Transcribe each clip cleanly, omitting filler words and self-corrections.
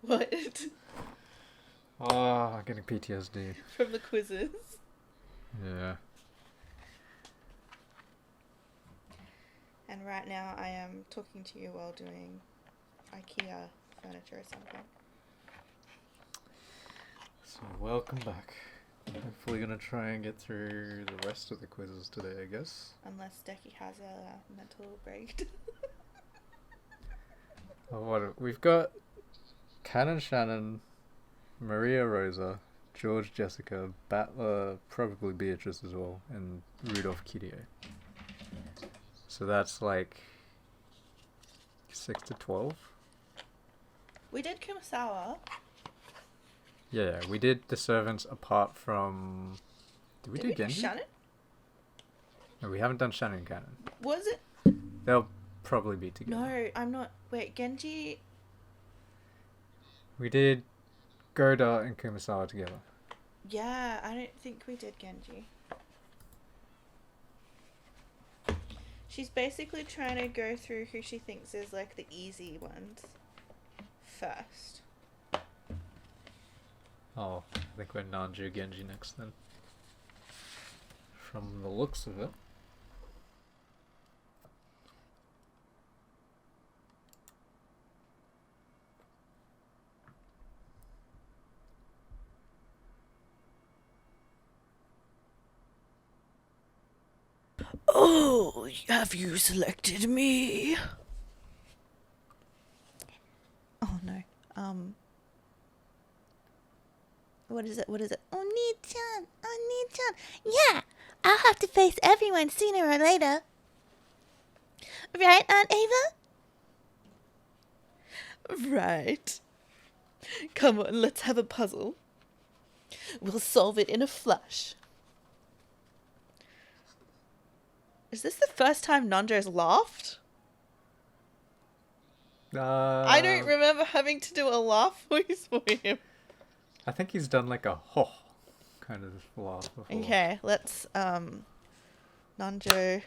What? Oh, I'm getting PTSD. From the quizzes. Yeah. And right now I am talking to you while doing IKEA furniture assembly. So welcome back. Hopefully gonna try and get through the rest of the quizzes today, I guess. Unless Decky has a mental break. Oh, what we've got: Canon Shannon, Maria Rosa, George Jessica, Battler, probably Beatrice as well, and Rudolph Kirie. So that's like 6 to 12. We did Kumasawa. Yeah, we did the servants apart from. Did we do do Genji? Shannon? No, we haven't done Shannon Canon. Was it? They'll probably be together. No, I'm not. Wait, Genji. We did Goda and Kumasawa together. Yeah, I don't think we did Genji. She's basically trying to go through who she thinks is like the easy ones first. Oh, I think we're Nanju Genji next then. From the looks of it. Oh, have you selected me? Oh no. What is it? Oni-chan! Oni-chan! Yeah! I'll have to face everyone sooner or later. Right, Aunt Ava? Right. Come on, let's have a puzzle. We'll solve it in a flash. Is this the first time Nanjo's laughed? I don't remember having to do a laugh voice for him. I think he's done like a ho kind of laugh before. Okay, let's Nanjo.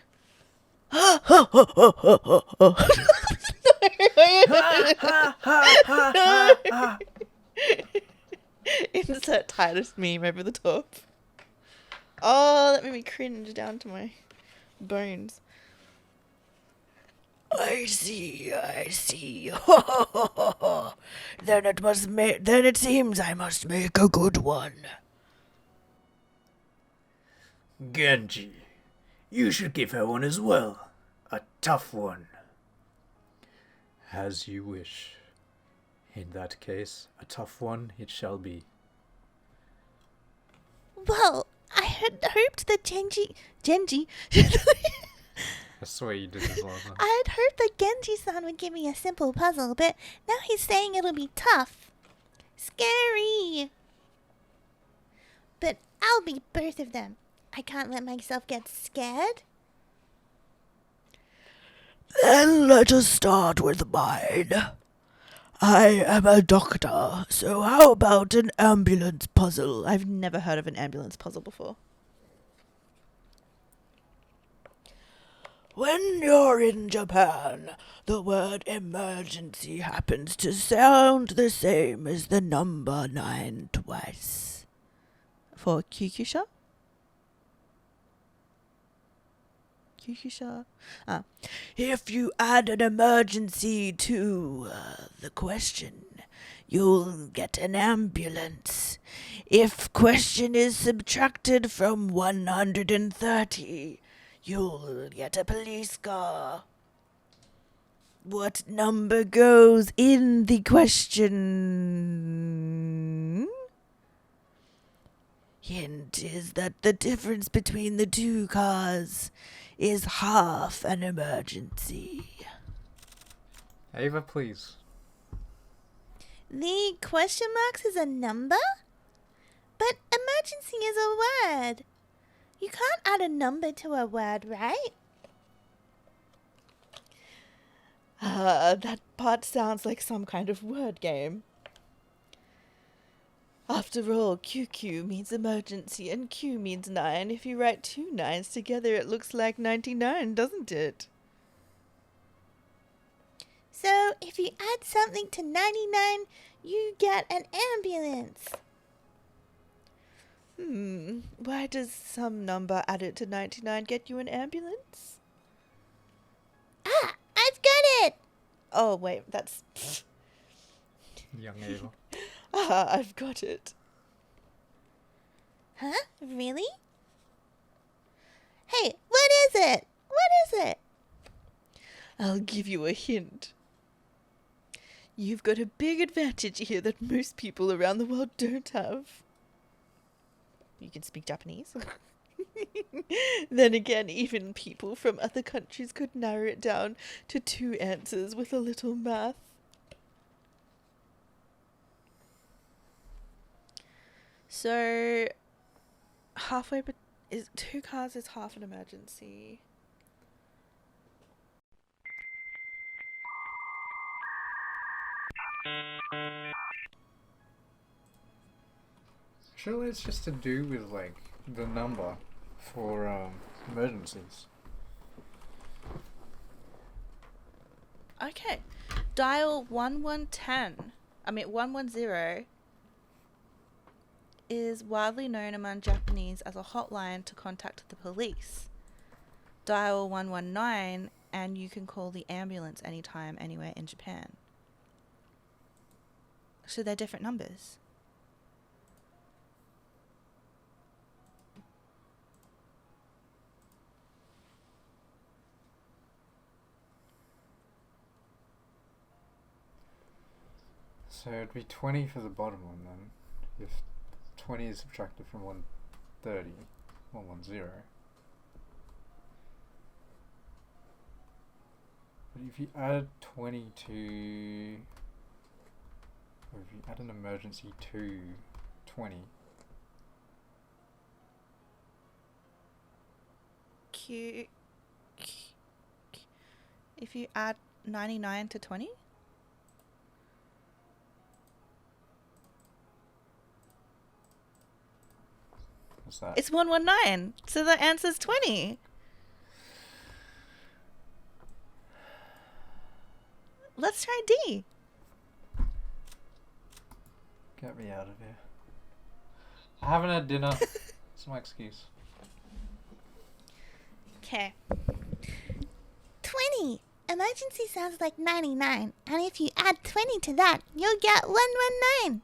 Insert tightest meme over the top. Oh, that made me cringe down to my bones. I see. Then it seems I must make a good one. Genji, you should give her one as well. A tough one. As you wish. In that case, a tough one it shall be. Well, I had hoped that Genji. I swear you did this last time. I had hoped that Genji-san would give me a simple puzzle, but now he's saying it'll be tough. Scary. But I'll beat both of them. I can't let myself get scared. Then let us start with mine. I am a doctor, so how about an ambulance puzzle? I've never heard of an ambulance puzzle before. When you're in Japan, the word emergency happens to sound the same as the number 9 twice. For Kyukyusha? Kyukyusha? If you add an emergency to the question, you'll get an ambulance. If question is subtracted from 130, you'll get a police car. What number goes in the question? Hint is that the difference between the two cars is half an emergency. Ava, please. The question marks is a number? But emergency is a word. You can't add a number to a word, right? That part sounds like some kind of word game. After all, QQ means emergency and Q means 9. If you write 2 9s together, it looks like 99, doesn't it? So if you add something to 99, you get an ambulance. Why does some number added to 99 get you an ambulance? Ah, I've got it! Oh, wait, that's... Young Ava. I've got it. Huh? Really? Hey, what is it? What is it? I'll give you a hint. You've got a big advantage here that most people around the world don't have. You can speak Japanese. Then again, even people from other countries could narrow it down to 2 answers with a little math. So, halfway, but is 2 cars is half an emergency. Surely it's just to do with like the number for emergencies. Okay. Dial 110 is widely known among Japanese as a hotline to contact the police. Dial 119 and you can call the ambulance anytime, anywhere in Japan. So they're different numbers. So it'd be 20 for the bottom one then. If 20 is subtracted from 130, 110. But if you add 20 to... Or if you add an emergency to 20... If you add 99 to 20? What's that? It's 119, so the answer's 20. Let's try D. Get me out of here. I haven't had dinner. That's my excuse. Okay. 20. Emergency sounds like 99, and if you add 20 to that, you'll get 119.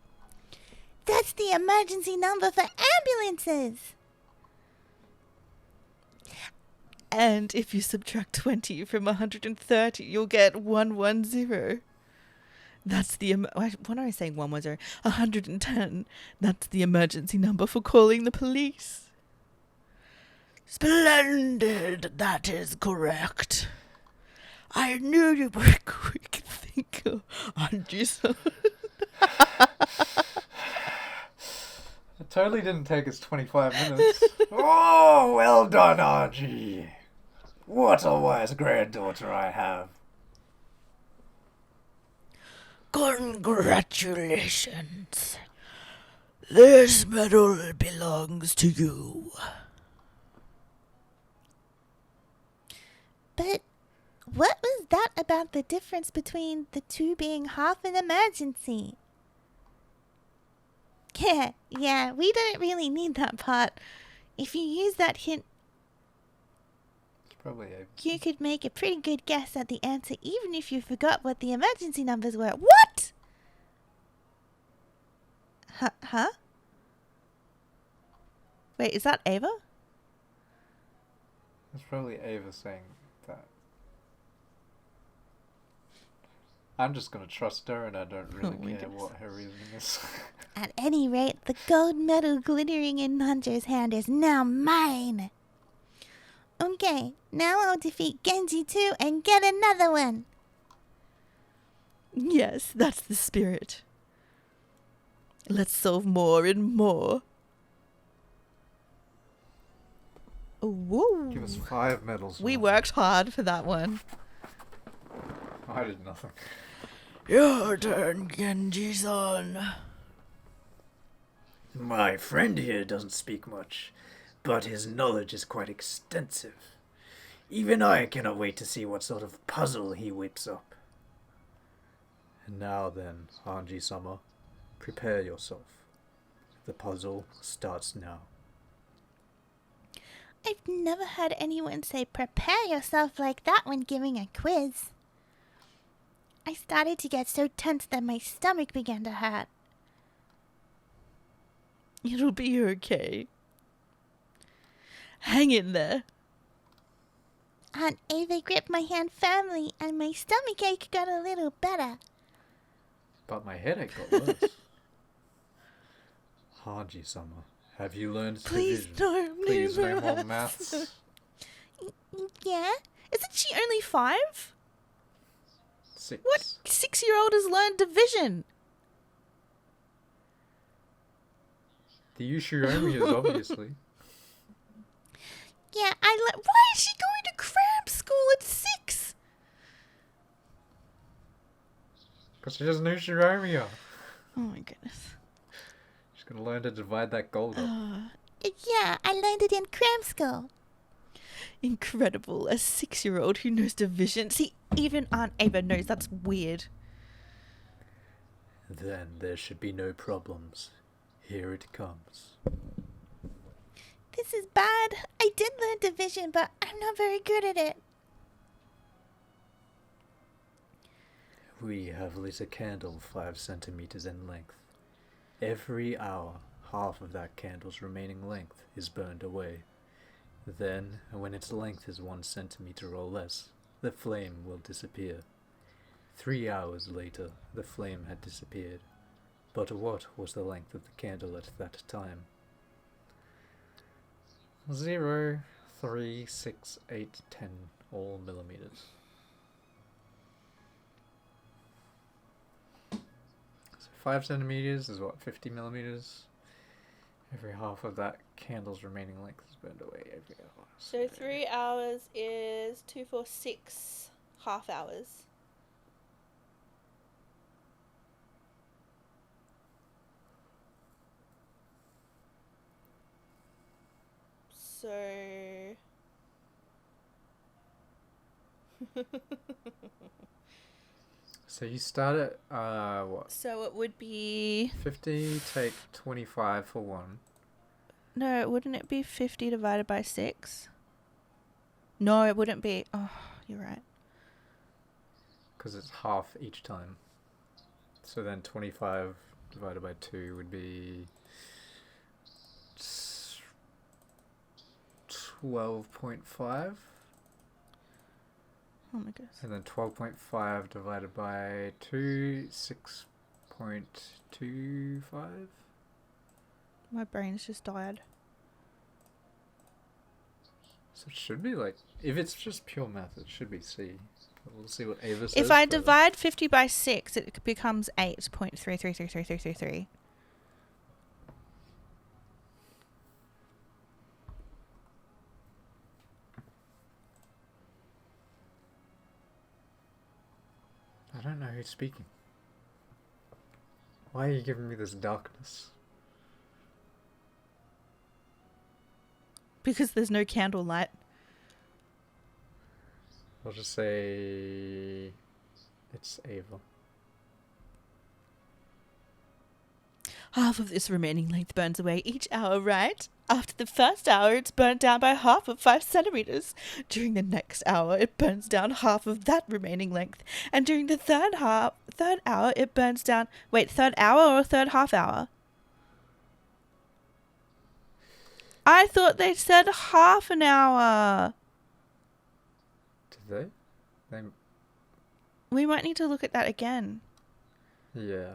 That's the emergency number for ambulances. And if you subtract 20 from 130, you'll get 110. That's the... what am I saying 110? 110. That's the emergency number for calling the police. Splendid. That is correct. I knew you were a quick thinker, Anji-san. It totally didn't take us 25 minutes. Oh, well done, RG. What a wise granddaughter I have. Congratulations. This medal belongs to you. But what was that about the difference between the two being half an emergency? Yeah, we don't really need that part. If you use that hint, It's probably a... you could make a pretty good guess at the answer even if you forgot what the emergency numbers were. What? Huh? Wait, is that Ava? It's probably Ava saying that. I'm just gonna trust her and I don't really Oh my care goodness. what her reasoning is. At any rate, the gold medal glittering in Hunter's hand is now mine. Okay, now I'll defeat Genji too and get another one. Yes, that's the spirit. Let's solve more and more. Woo! Give us 5 medals. We man. worked hard for that one. I did nothing. Your turn, Genji-san. My friend here doesn't speak much, but his knowledge is quite extensive. Even I cannot wait to see what sort of puzzle he whips up. Now then, Hanji-sama, prepare yourself. The puzzle starts now. I've never heard anyone say prepare yourself like that when giving a quiz. I started to get so tense that my stomach began to hurt. It'll be okay. Hang in there. Aunt Ava gripped my hand firmly and my stomach ache got a little better. But my headache got worse. Hanji-sama, have you learned Please division? no, Please, no no more maths. maths. Yeah? Isn't she only 5? 6. What 6-year-old has learned division? The Ushiromi is obviously. Yeah, Why is she going to cram school at 6? Because she doesn't know Ushiromi. Oh my goodness. She's gonna learn to divide that gold up. yeah, I learned it in cram school. Incredible. A 6-year-old who knows division. See, even Aunt Ava knows that's weird. Then there should be no problems. Here it comes. This is bad. I did learn division, but I'm not very good at it. We have lit a candle 5 centimeters in length. Every hour, half of that candle's remaining length is burned away. Then, when its length is 1 centimeter or less, the flame will disappear. 3 hours later, the flame had disappeared. But what was the length of the candle at that time? 0, 3, 6, 8, 10, all millimeters. So 5 centimeters is what, 50 millimeters? Every half of that candle's remaining length is burned away every hour. So 3 hours is 2, 4, 6 half hours. So So you start at, what? So it would be 50, take 25 for 1. no, wouldn't it be 50 divided by 6? No, it wouldn't be. Oh, you're right. Because it's half each time. So then 25 divided by 2 would be 12.5. Oh my goodness. And then 12.5 divided by 2, 6.25. My brain's just died. So it should be like, if it's just pure math, it should be C. But we'll see what Ava says. If I first. divide 50 by 6, it becomes 8.333333. I don't know who's speaking. Why are you giving me this darkness? Because there's no candlelight. I'll just say it's Ava. Half of this remaining length burns away each hour, right? After the first hour, it's burnt down by half of 5 centimeters. During the next hour, it burns down half of that remaining length. And during the third hour, it burns down... Wait, third hour or third half hour? I thought they said half an hour. Did they? We might need to look at that again. Yeah.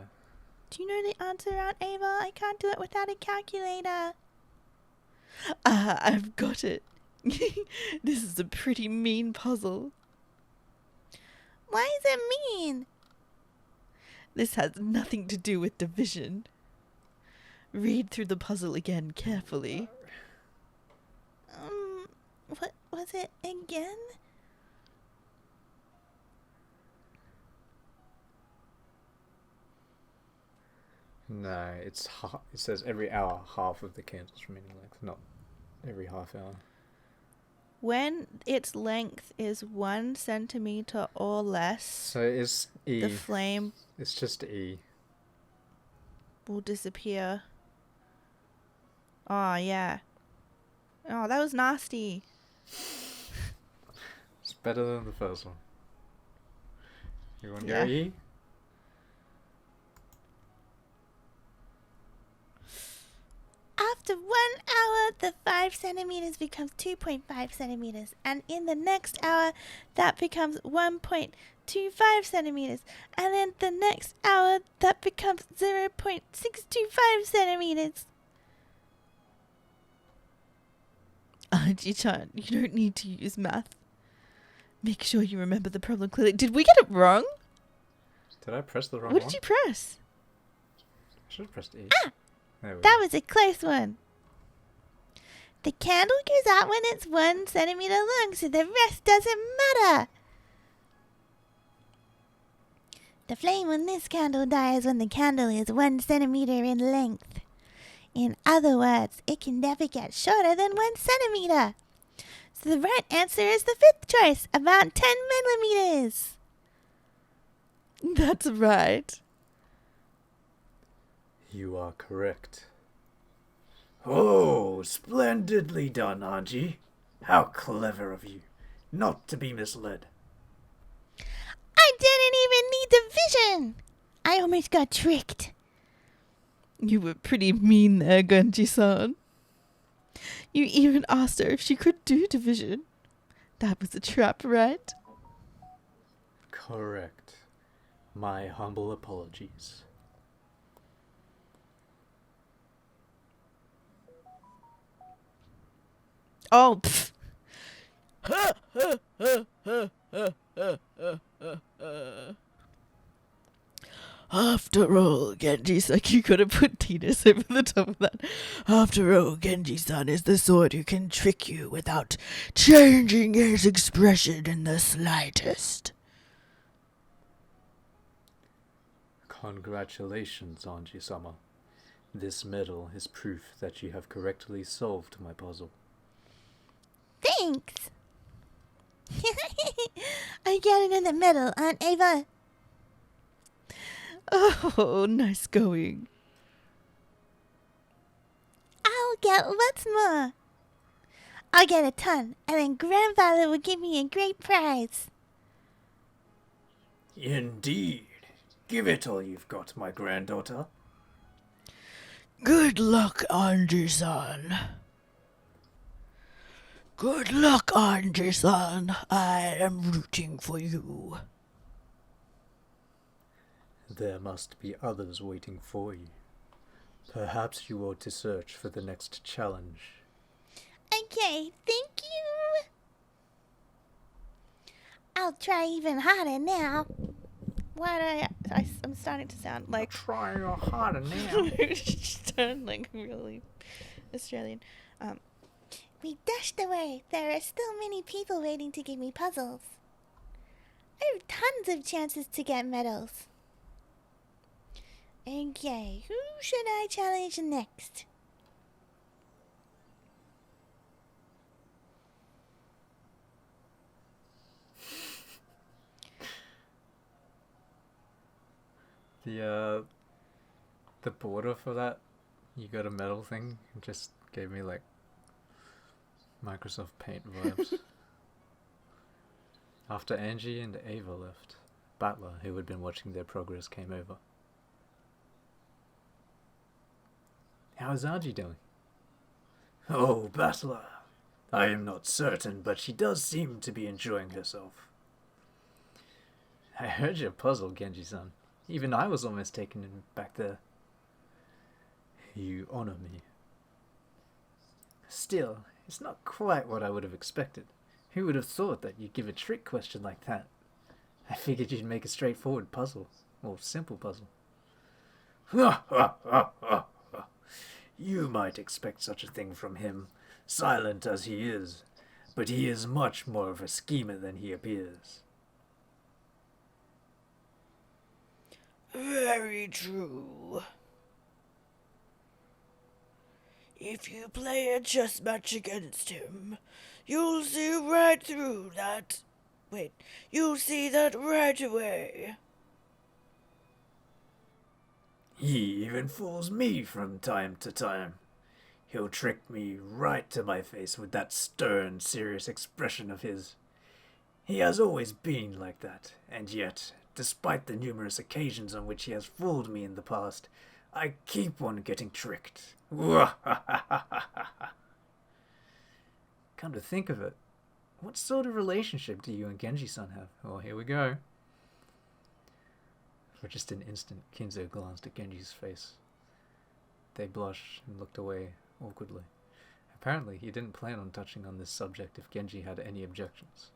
Do you know the answer, Aunt Ava? I can't do it without a calculator. Ah, I've got it. This is a pretty mean puzzle. Why is it mean? This has nothing to do with division. Read through the puzzle again carefully. What was it again? No, it says every hour half of the candle's remaining length, not every half hour. When its length is 1 centimeter or less, So it's E. the flame It's just E. will disappear. Oh, yeah. Oh, that was nasty. It's better than the first one. You want Yeah. your E? After 1 hour, the 5 centimeters becomes 2.5 centimeters, and in the next hour, that becomes 1.25 centimeters, and then the next hour, that becomes 0.625 centimeters. Auntie-chan, you don't need to use math. Make sure you remember the problem clearly. Did we get it wrong? Did I press the wrong What one? did you press? I should have pressed E. Ah! There we That go. was a close one. The candle goes out when it's 1 centimeter long, so the rest doesn't matter. The flame on this candle dies when the candle is 1 centimeter in length. In other words, it can never get shorter than 1 centimeter. So the right answer is the 5th choice, about 10 millimeters. That's right. You are correct. Oh, splendidly done, Anji. How clever of you, not to be misled. I didn't even need division. I almost got tricked. You were pretty mean there, Genji-san. You even asked her if she could do division. That was a trap, right? Correct. My humble apologies. Oh, pfft. After all, Genji-san, you could have put Titus over the top of that. After all, Genji-san is the sort who can trick you without changing his expression in the slightest. Congratulations, Anji-sama. This medal is proof that you have correctly solved my puzzle. Thanks. I get another medal, Aunt Ava. Oh, nice going. I'll get lots more. I'll get a ton, and then Grandfather will give me a great prize. Indeed. Give it all you've got, my granddaughter. Good luck, Anji-san. Good luck, Anji-san. I am rooting for you. There must be others waiting for you. Perhaps you ought to search for the next challenge. Okay, thank you. I'll try even harder now. Why do I'm starting to sound like... Try your harder now. sound like really Australian. We dashed away. There are still many people waiting to give me puzzles. I have tons of chances to get medals. Okay, who should I challenge next? The border for that, you got a metal thing, just gave me like Microsoft Paint vibes. After Angie and Ava left, Battler, who had been watching their progress, came over. How's Angie doing? Oh, Battler. I am not certain, but she does seem to be enjoying herself. I heard your puzzle, Genji-san. Even I was almost taken in back there. You honor me. Still, it's not quite what I would have expected. Who would have thought that you'd give a trick question like that? I figured you'd make a straightforward puzzle, or simple puzzle. You might expect such a thing from him, silent as he is, but he is much more of a schemer than he appears. Very true. If you play a chess match against him, you'll see right through that. Wait, you'll see that right away. He even fools me from time to time. He'll trick me right to my face with that stern, serious expression of his. He has always been like that, and yet, despite the numerous occasions on which he has fooled me in the past, I keep on getting tricked. Come to think of it, what sort of relationship do you and Genji-san have? Well, here we go. For just an instant, Kinzo glanced at Genji's face. They blushed and looked away awkwardly. Apparently, he didn't plan on touching on this subject if Genji had any objections.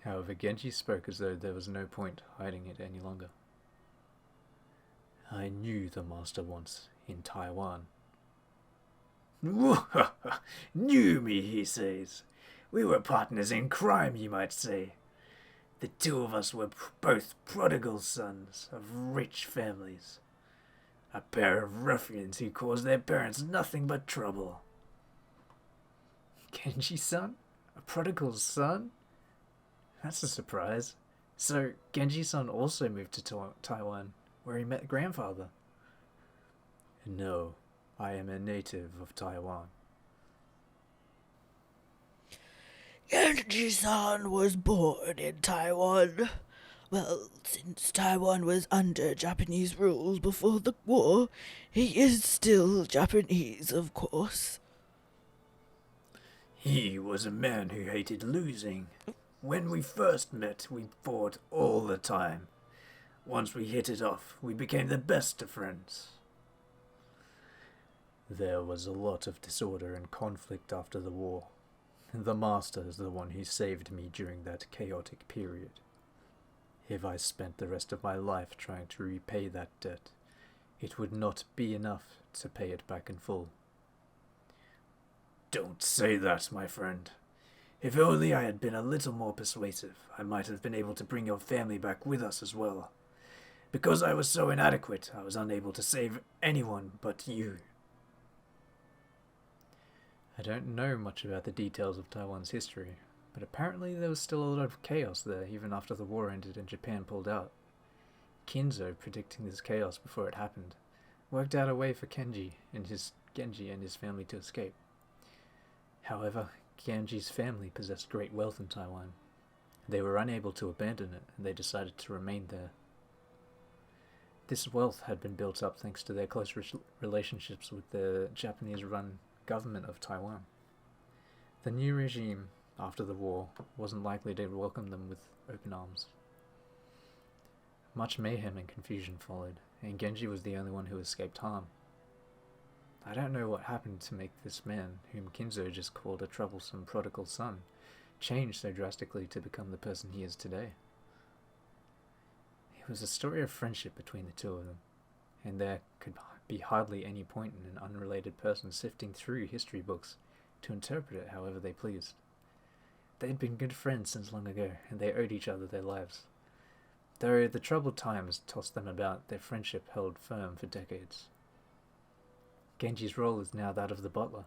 However, Genji spoke as though there was no point hiding it any longer. I knew the master once in Taiwan. Knew me, he says. We were partners in crime, you might say. The two of us were both prodigal sons of rich families. A pair of ruffians who caused their parents nothing but trouble. Genji-san? A prodigal son? That's a surprise. So, Genji-san also moved to Taiwan, where he met grandfather? No, I am a native of Taiwan. Genji-san was born in Taiwan. Well, since Taiwan was under Japanese rules before the war, he is still Japanese, of course. He was a man who hated losing. When we first met, we fought all the time. Once we hit it off, we became the best of friends. There was a lot of disorder and conflict after the war. The master is the one who saved me during that chaotic period. If I spent the rest of my life trying to repay that debt, it would not be enough to pay it back in full. Don't say that, my friend. If only I had been a little more persuasive, I might have been able to bring your family back with us as well. Because I was so inadequate, I was unable to save anyone but you. I don't know much about the details of Taiwan's history, but apparently there was still a lot of chaos there even after the war ended and Japan pulled out. Kinzo, predicting this chaos before it happened, worked out a way for Genji and his family to escape. However, Genji's family possessed great wealth in Taiwan. They were unable to abandon it, and they decided to remain there. This wealth had been built up thanks to their close relationships with the Japanese-run government of Taiwan. The new regime, after the war, wasn't likely to welcome them with open arms. Much mayhem and confusion followed, and Genji was the only one who escaped harm. I don't know what happened to make this man, whom Kinzo just called a troublesome prodigal son, change so drastically to become the person he is today. It was a story of friendship between the two of them, and there could be hardly any point in an unrelated person sifting through history books to interpret it however they pleased. They had been good friends since long ago, and they owed each other their lives. Though the troubled times tossed them about, their friendship held firm for decades. Genji's role is now that of the butler,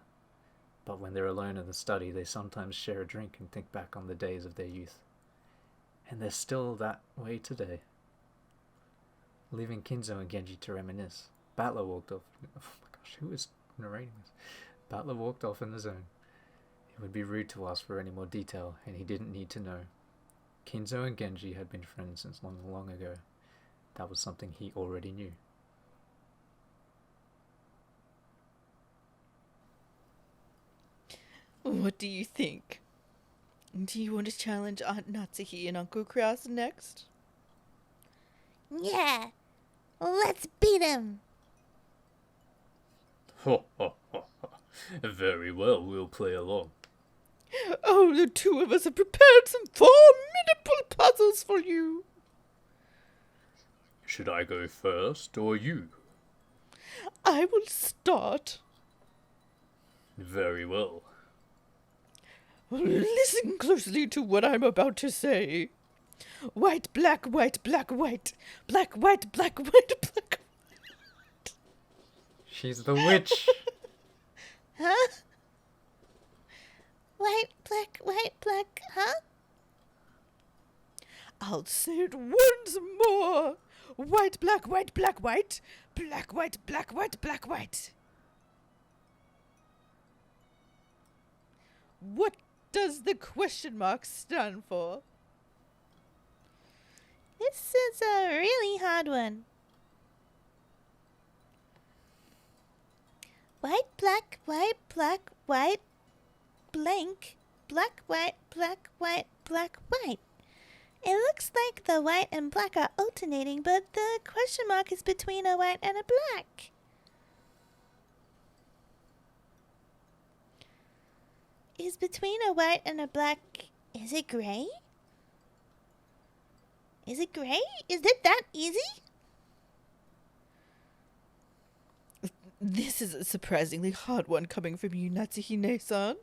but when they're alone in the study, they sometimes share a drink and think back on the days of their youth. And they're still that way today. Leaving Kinzo and Genji to reminisce, Battler walked off. Oh my gosh, who is narrating this? Battler walked off in the zone. It would be rude to ask for any more detail, and he didn't need to know. Kinzo and Genji had been friends since long, long ago. That was something he already knew. What do you think? Do you want to challenge Aunt Natsuhi and Uncle Kraus next? Yeah, let's beat him. Ho ho ho ho. Very well, we'll play along. Oh, the two of us have prepared some formidable puzzles for you. Should I go first, or you? I will start. Very well. Listen closely to what I'm about to say. White, black, white, black, white. Black, white, black, white, black. She's the witch. Huh? White, black, huh? I'll say it once more. White, black, white, black, white. Black, white, black, white, black, white. What does the question mark stand for? This is a really hard one. White, black, white, black, white, blank, black, white, black, white, black, white. It looks like the white and black are alternating, but the question mark is between a white and a black. Is between a white and a black, is it gray? Is it gray? Is it that easy? This is a surprisingly hard one coming from you, Natsuhine-san.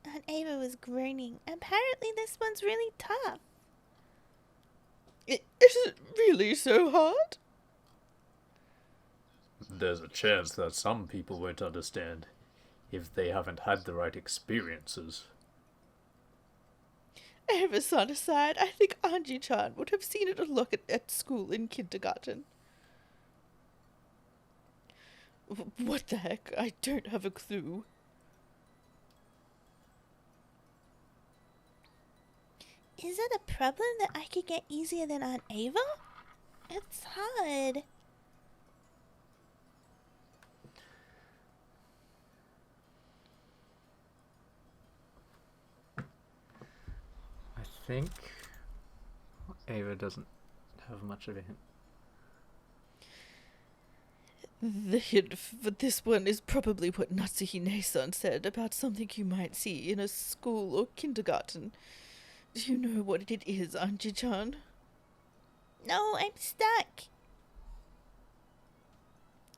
Aunt Ava was groaning. Apparently this one's really tough. Is it really so hard? There's a chance that some people won't understand if they haven't had the right experiences. Ava-san aside, I think Anji-chan would have seen it a lot at school in kindergarten. What the heck? I don't have a clue. Is it a problem that I could get easier than Aunt Ava? It's hard. I think Ava doesn't have much of a hint. The hint for this one is probably what Natsuhine-san said about something you might see in a school or kindergarten. Do you know what it is, Anji-chan? No, I'm stuck.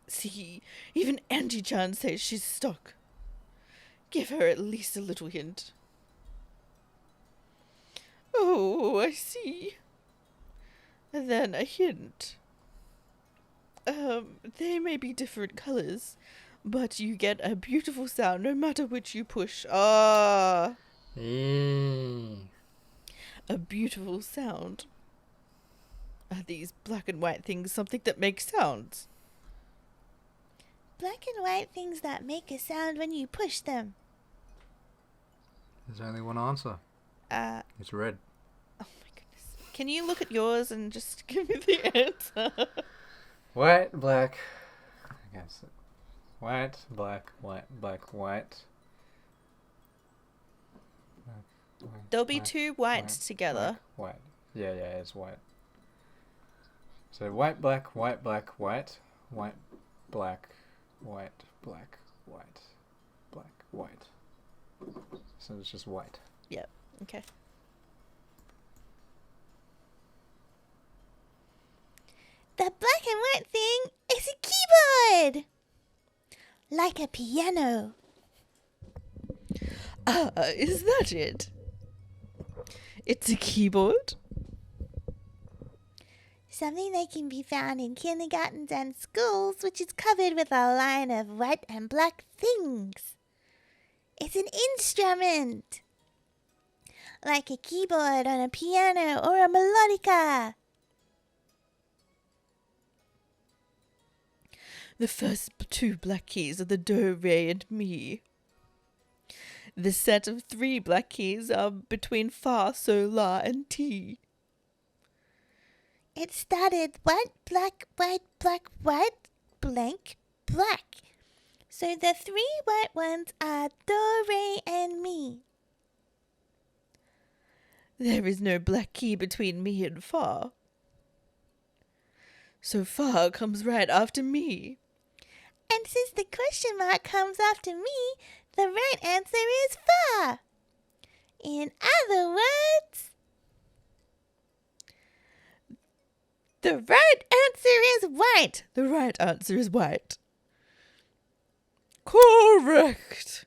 See, even Anji-chan says she's stuck. Give her at least a little hint. Oh, I see. Then a hint. They may be different colors, but you get a beautiful sound no matter which you push. Ah! A beautiful sound. Are these black and white things something that makes sounds? Black and white things that make a sound when you push them. There's only one answer. It's red. Oh my goodness. Can you look at yours and just give me the answer? White, black. I guess. White, black, white, black, white. There'll be two whites white, together. White. Yeah, it's white. So white, black, white, black, white, white, black, white, black, white, black, white. So it's just white. Yep. Okay. The black and white thing is a keyboard! Like a piano. Ah, is that it? It's a keyboard? Something that can be found in kindergartens and schools, which is covered with a line of white and black things. It's an instrument. Like a keyboard on a piano or a melodica. The first two black keys are the do, re, and mi. The set of 3 black keys are between fa, sol, la, and ti. It started white, black, blank, black. So the 3 white ones are do, re, and mi. There is no black key between mi and fa. So fa comes right after mi. And since the question mark comes after me, the right answer is fa. In other words, The right answer is white. The right answer is white. Correct.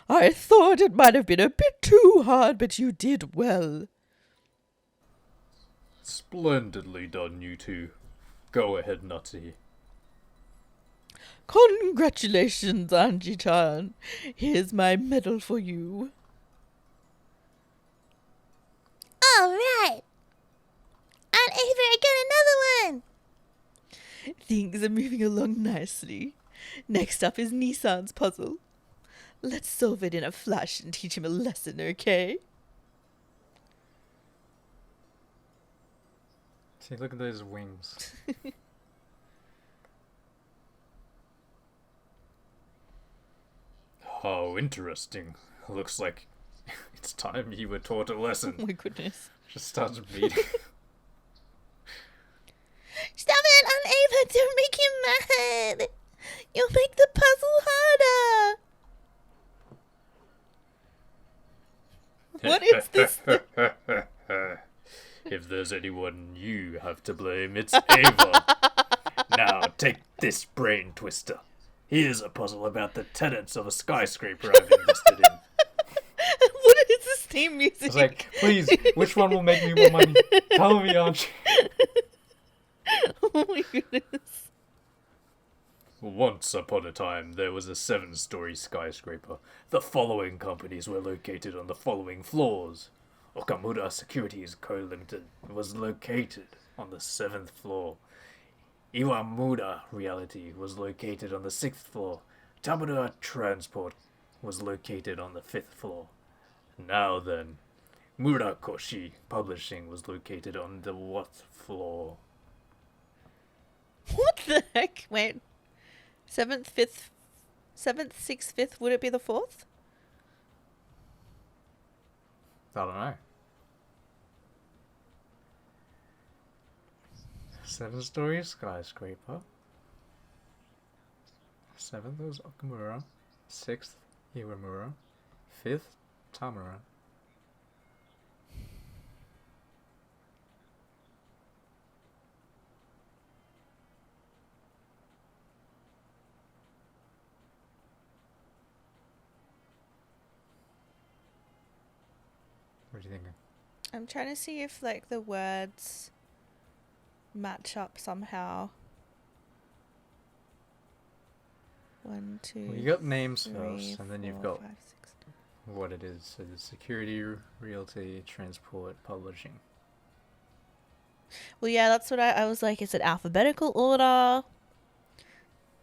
I thought it might have been a bit too hard, but you did well. Splendidly done, you two. Go ahead, Nutty. Congratulations, Anji-chan. Here's my medal for you. all right. Aunt Ava, I got another one! Things are moving along nicely. Next up is Nissan's puzzle. Let's solve it in a flash and teach him a lesson, okay? See, look at those wings. How interesting. Looks like it's time you were taught a Oh lesson. my goodness. Just starts beating. Stop it, Aunt Ava, don't make him mad! You'll make the puzzle harder! What is this? If there's anyone you have to blame, it's Ava. Now take this brain twister. Here's a puzzle about the tenants of a skyscraper I've invested in. What is this theme music? It's like, please, which one will make me more money? Tell me, aren't you? Oh my goodness. Once upon a time, there was a 7-story skyscraper. The following companies were located on the following floors. Okamura Securities Co. Limited was located on the 7th floor. Iwamura Realty was located on the 6th floor. Tamura Transport was located on the 5th floor. Now then, Murakoshi Publishing was located on the what floor? What the heck? Wait. 7th, 5th, 7th, 6th, 5th. Would it be the 4th? I don't know. 7-story skyscraper. 7th was Okamura. 6th, Iwamura. 5th, Tamura. What are you thinking? I'm trying to see if like the words match up somehow. 1, 2. Well, you got names 3, first, and then you've 4, got 5, 6. what it is. So the security, realty, transport, publishing. Well, yeah, that's what I was like. Is it alphabetical order?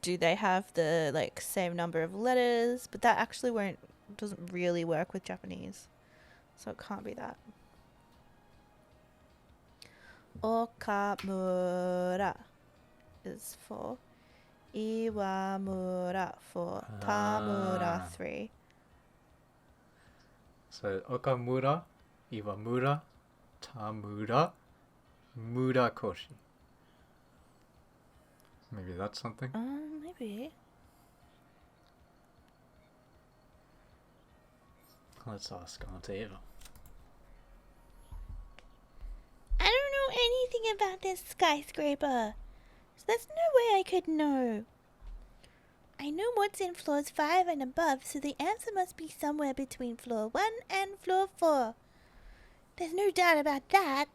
Do they have the like same number of letters? But that actually doesn't really work with Japanese, so it can't be that. Okamura is for Iwamura for Tamura 3. So Okamura, Iwamura, Tamura, Murakoshi. Maybe that's something. Maybe. Let's ask Aunt Eva. I don't know anything about this skyscraper. So there's no way I could know. I know what's in floors 5 and above, so the answer must be somewhere between floor 1 and floor 4. There's no doubt about that.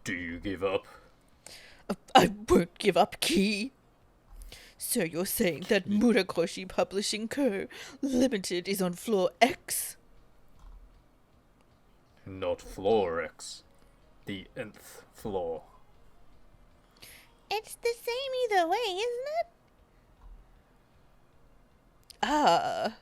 Do you give up? I won't give up, Key. So you're saying that Murakoshi Publishing Co. Limited is on floor X? Not floor X. The nth floor. It's the same either way, isn't it? Ah.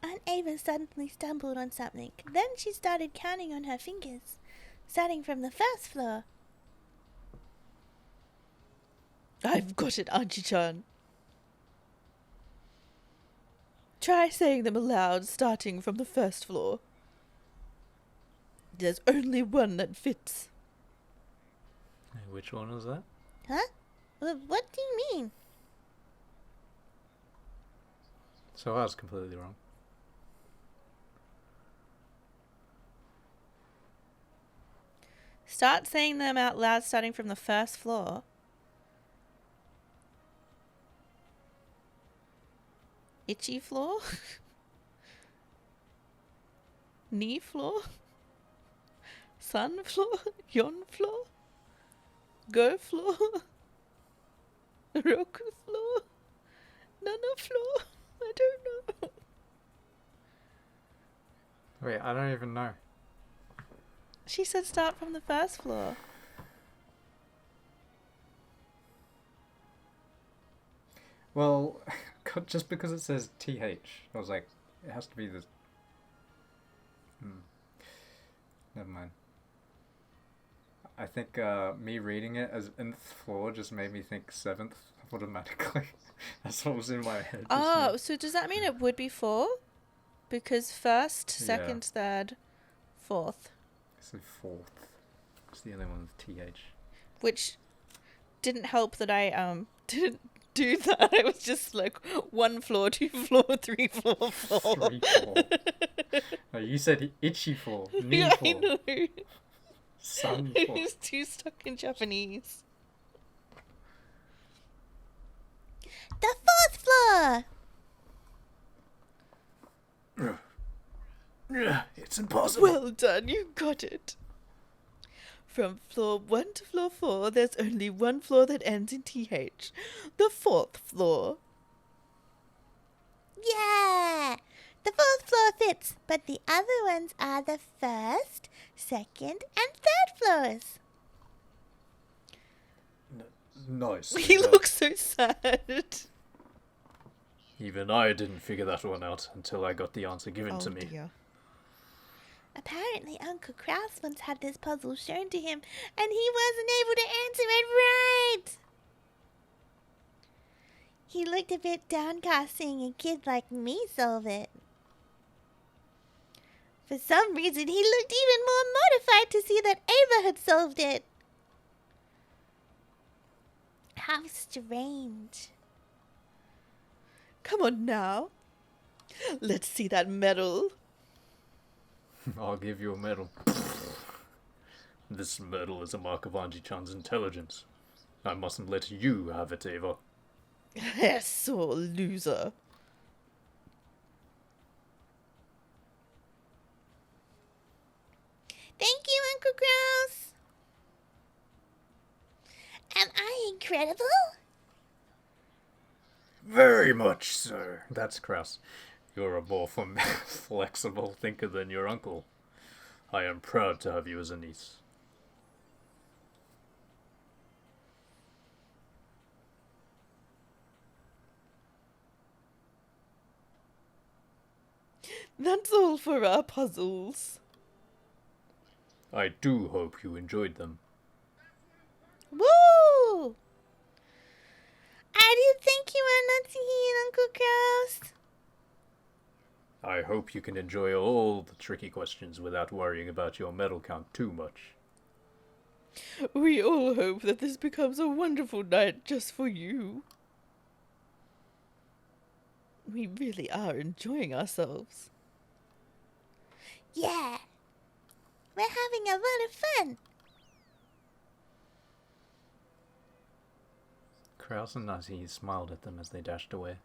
Aunt Ava suddenly stumbled on something. Then she started counting on her fingers, starting from the first floor. I've got it, Auntie-chan. Try saying them aloud, starting from the first floor. There's only one that fits. Which one was that? Huh? What do you mean? So I was completely wrong. Start saying them out loud, starting from the first floor. Itchy floor? Knee floor? Sun floor? Yon floor? Go floor? Roku floor? Nana floor? I don't know. Wait, I don't even know. She said start from the first floor. Well, just because it says TH, I was like, it has to be the... Never mind. I think me reading it as nth floor just made me think 7th automatically. That's what was in my head. Oh, so does that mean it would be 4? Because first, Yeah. second, third, fourth. So 4th. It's the only one with TH. Which didn't help that I didn't do that. I was just like 1 floor, 2 floor, 3 floor, 4. 3 4. No, you said itchy 4. Knee Yeah, 4. I know. Sun I 4. was too stuck in Japanese. The 4th floor! It's impossible. Well done, you got it. From floor 1 to floor 4, there's only 1 floor that ends in TH. The 4th floor. Yeah! The 4th floor fits, but the other ones are the 1st, 2nd, and 3rd floors. Nice. He looks so sad. Even I didn't figure that one out until I got the answer given Oh to me. dear. Apparently, Uncle Kraus once had this puzzle shown to him, and he wasn't able to answer it right. He looked a bit downcast seeing a kid like me solve it. For some reason, he looked even more mortified to see that Ava had solved it. How strange. Come on now. Let's see that medal. I'll give you a medal. This medal is a mark of Anji-chan's intelligence. I mustn't let you have it, Ava. Sore loser. Thank you, Uncle Kraus. Am I incredible? Very much so. That's Kraus. You're a more flexible thinker than your uncle. I am proud to have you as a niece. That's all for our puzzles. I do hope you enjoyed them. Woo! I did thank you, Anatihi and Uncle Kraus. I hope you can enjoy all the tricky questions without worrying about your medal count too much. We all hope that this becomes a wonderful night just for you. We really are enjoying ourselves. Yeah. We're having a lot of fun. Kraus and Nasi smiled at them as they dashed away.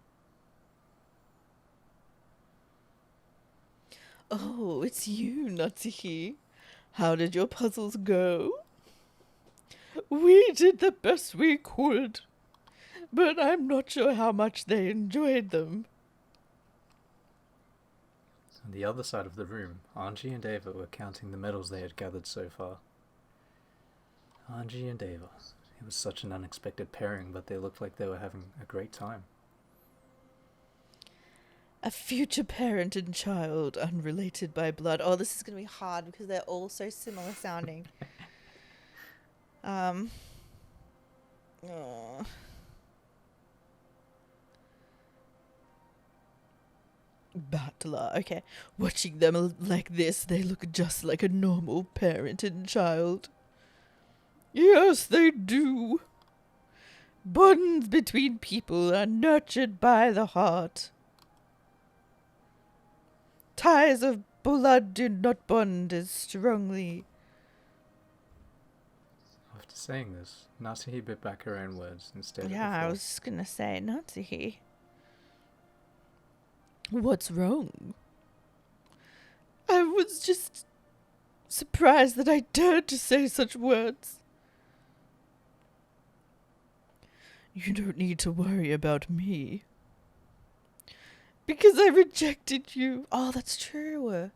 Oh, it's you, Natsuki. How did your puzzles go? We did the best we could, but I'm not sure how much they enjoyed them. On the other side of the room, Anji and Ava were counting the medals they had gathered so far. Anji and Ava. It was such an unexpected pairing, but they looked like they were having a great time. A future parent and child, unrelated by blood. Oh, this is going to be hard because they're all so similar sounding. Oh. Battler. Okay. Watching them like this, they look just like a normal parent and child. Yes, they do. Bonds between people are nurtured by the heart. Ties of blood do not bond as strongly. After saying this, Nasuhi bit back her own words instead of Yeah, I was just gonna say, Natsuhi. What's wrong? I was just surprised that I dared to say such words. You don't need to worry about me. Because I rejected you. Oh, that's true.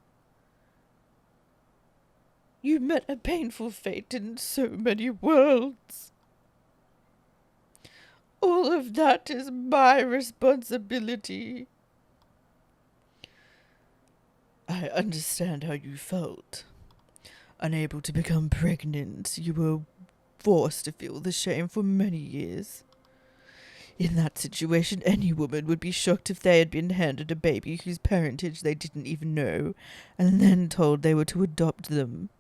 You met a painful fate in so many worlds. All of that is my responsibility. I understand how you felt. Unable to become pregnant, you were forced to feel the shame for many years. In that situation, any woman would be shocked if they had been handed a baby whose parentage they didn't even know, and then told they were to adopt them.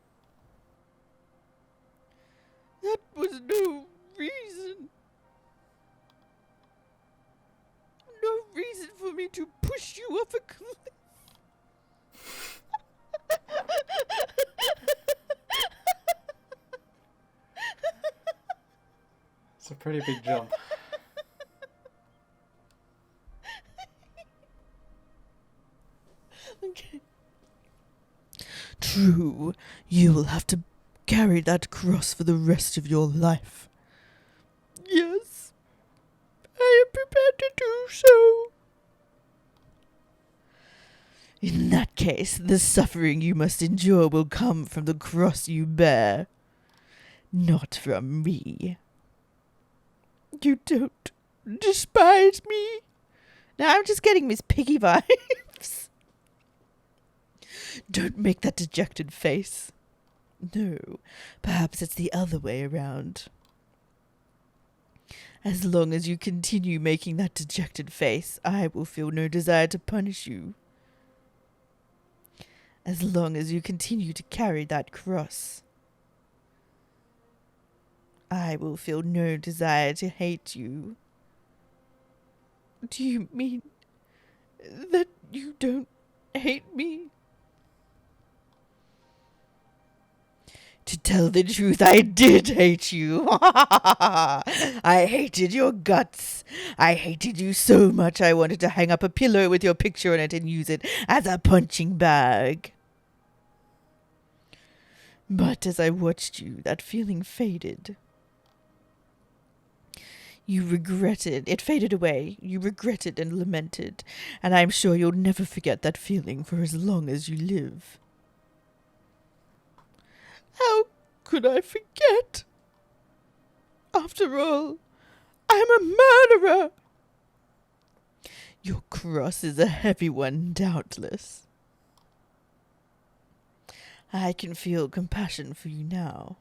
That was no reason. No reason for me to push you off a cliff. It's a pretty big jump. Okay. True, you will have to carry that cross for the rest of your life. Yes, I am prepared to do so. In that case, the suffering you must endure will come from the cross you bear, not from me. You don't despise me? Now I'm just getting Miss Piggy vibes. Don't make that dejected face. No, perhaps it's the other way around. As long as you continue making that dejected face, I will feel no desire to punish you. As long as you continue to carry that cross, I will feel no desire to hate you. Do you mean that you don't hate me? To tell the truth, I did hate you. I hated your guts. I hated you so much I wanted to hang up a pillow with your picture on it and use it as a punching bag. But as I watched you, that feeling faded. You regretted. It faded away. You regretted and lamented. And I'm sure you'll never forget that feeling for as long as you live. How could I forget? After all, I'm a murderer. Your cross is a heavy one, doubtless. I can feel compassion for you now.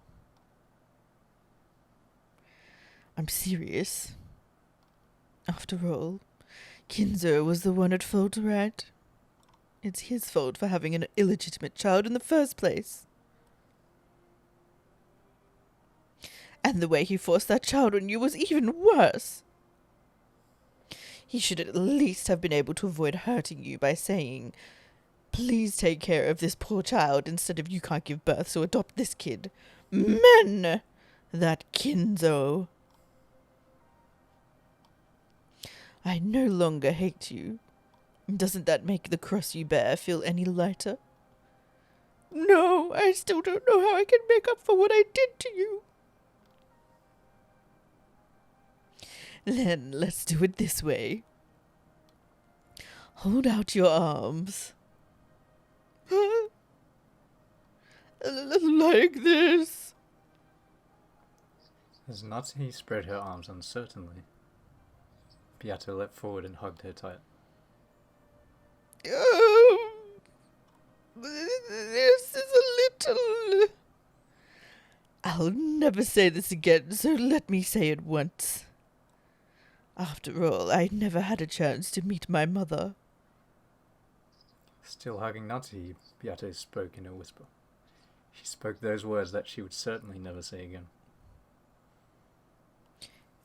I'm serious. After all, Kinzo was the one at fault, right? It's his fault for having an illegitimate child in the first place. And the way he forced that child on you was even worse. He should at least have been able to avoid hurting you by saying, "Please take care of this poor child," instead of "You can't give birth, so adopt this kid." Men! That Kinzo. I no longer hate you. Doesn't that make the cross you bear feel any lighter? No, I still don't know how I can make up for what I did to you. Then let's do it this way. Hold out your arms. Like this. As Natsuhi spread her arms uncertainly, Beato leapt forward and hugged her tight. This is a little... I'll never say this again, so let me say it once. After all, I never had a chance to meet my mother. Still hugging Natsuhi, Beato spoke in a whisper. She spoke those words that she would certainly never say again.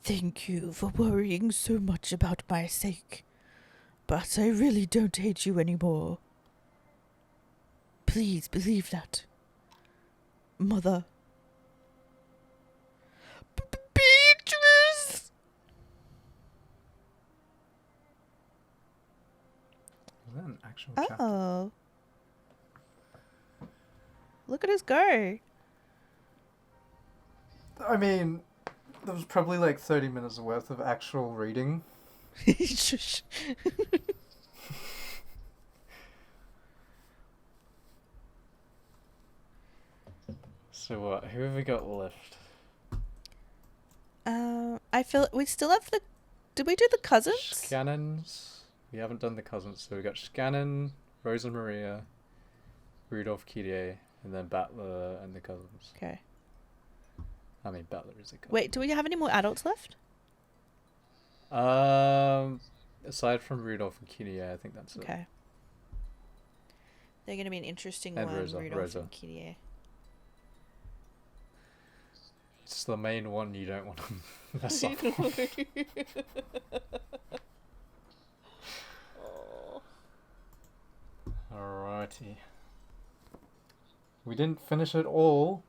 Thank you for worrying so much about my sake, but I really don't hate you anymore. Please believe that. Mother. Beatrice! Was that an actual chapter? Oh. Look at us go. I mean, there was probably like 30 minutes worth of actual reading. Shush. So what? Who have we got left? I feel we still have the. Did we do the cousins? Scannons. We haven't done the cousins, so we got Scannon, Rosa Maria, Rudolph Kyrie, and then Battler and the cousins. Okay. I mean, Battler is a cousin. Wait, do we have any more adults left? Aside from Rudolph and Kyrie, I think that's it. Okay. They're gonna be an interesting And one, Rosa, Rudolph Rosa. and Kyrie. It's the main one you don't want to mess up. Oh. Alrighty. We didn't finish it all.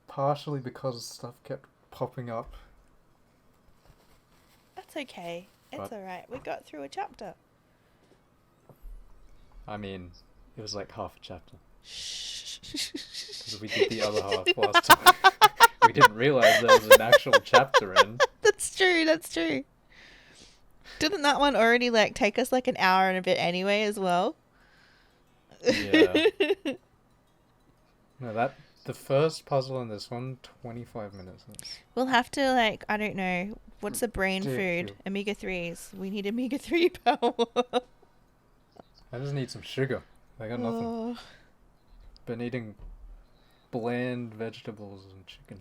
Partially because stuff kept popping up. That's okay. It's But- alright. We got through a chapter. I mean, it was like half a chapter. Shh. Because we did the other half last time. We didn't realise there was an actual chapter in. That's true. That's true. Didn't that one already like take us like an hour and a bit anyway as well? Yeah. No, the first puzzle in this one, 25 minutes. We'll have to like, I don't know, what's the brain food? Ridiculous. Omega 3s. We need omega 3 power. I just need some sugar. I got nothing. Oh. Been eating bland vegetables and chicken.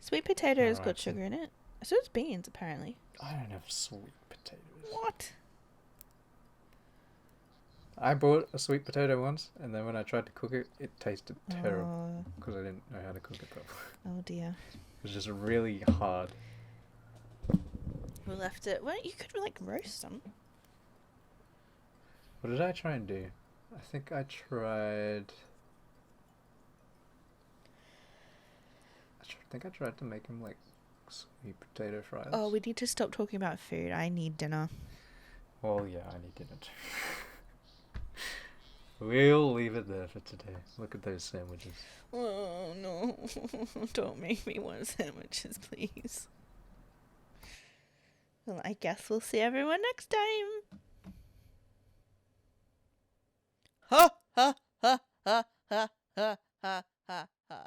Sweet potato's got Alright, so- sugar in it. So does beans, apparently. I don't have sweet potatoes. What? I bought a sweet potato once, and then when I tried to cook it, it tasted terrible Oh, because I didn't know how to cook it properly. oh dear. It was just really hard. We left it. Well, you could like roast them. What did I try and do? I think I tried. I think I tried to make him like sweet potato fries. Oh, we need to stop talking about food. I need dinner. Well, yeah, I need dinner too. We'll leave it there for today. Look at those sandwiches. Oh no! Don't make me want sandwiches, please. Well, I guess we'll see everyone next time. Ha ha ha ha ha ha ha ha ha.